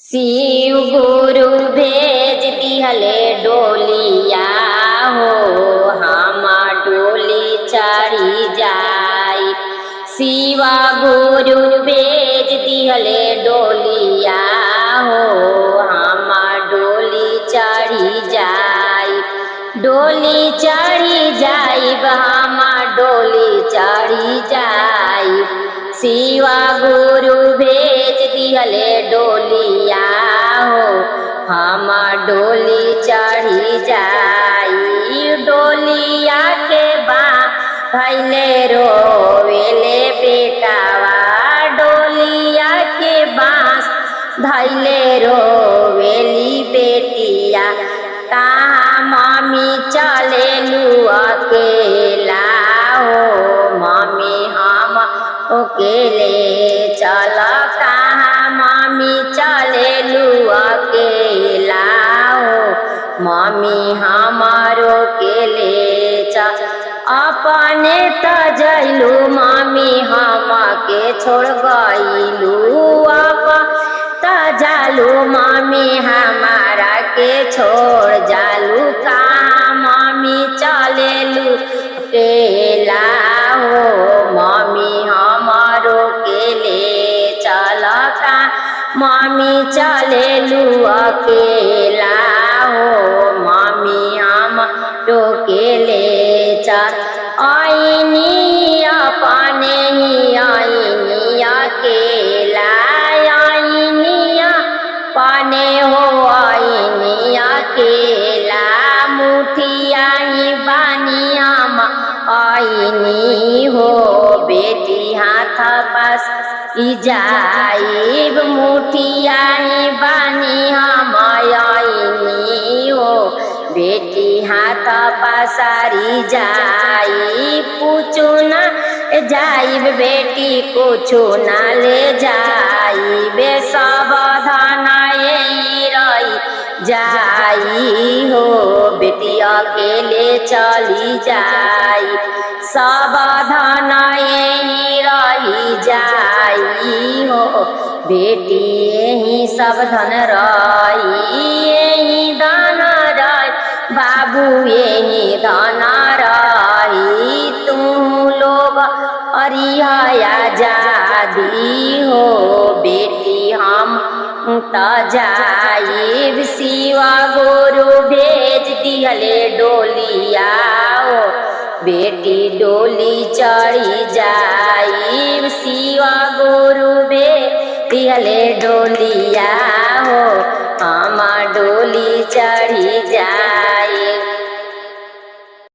शिव गुरु भेज दिहले डोलिया हो, हम डोली चढ़ी जाई। शिवा गुरु भेज दिहले डोलिया हो, हम डोली चढ़ी जाई। डोली चढ़ी जाई, हम डोली चढ़ी जाई। शिवा गुरु भेज दिहले डोलिया हो, हम डोली चढ़ी जाई। डोलिया के भैले रोवेले बेटावा, डोलिया के बाँस धैले रोवेली बेटिया। कहाँ मम्मी चले लू अकेला हो, मम्मी हम अकेले चल। कहाँ मम्मी चले लू अकेला हो, मम्मी हमारो केले चल। अपने त जैलू मम्मी हम के छोड़ गईलू, त जालू मम्मी हमारा के छोड़ जालू। कहाँ मम्मी चले लू अकेला हो, मम्मी हमारो केले चल। कहाँ मम्मी चले लू अकेला हो, मम्मी हमारो केले चल। आईनी अपने ही आईनी अकेला, आईनी अपने हो आईनी अकेला। मुठिया ही बानी हम आईनी हो, बेटी हाथ पास जाइब। मुठिया ही बानी हम आईनी हो, बेटी हाथ पसारी जाई। पूछू न जाइब बेटी कुछ न ले जाई, बे सावधान यही रही जाई हो, बेटी अकेले चली जाई। सावधान यही रही जाई हो, बेटी यही सावधान रही। यही दान रही बाबू यही दाना रही, तू लोग अरिया जादी हो, बेटी हम त जाइब। शिवा गुरु भेज दिहले डोलिया हो, बेटी डोली चढ़ी जाइब। शिवा गुरु भेज दिहले डोलिया हो, हम डोली चढ़ी जाई।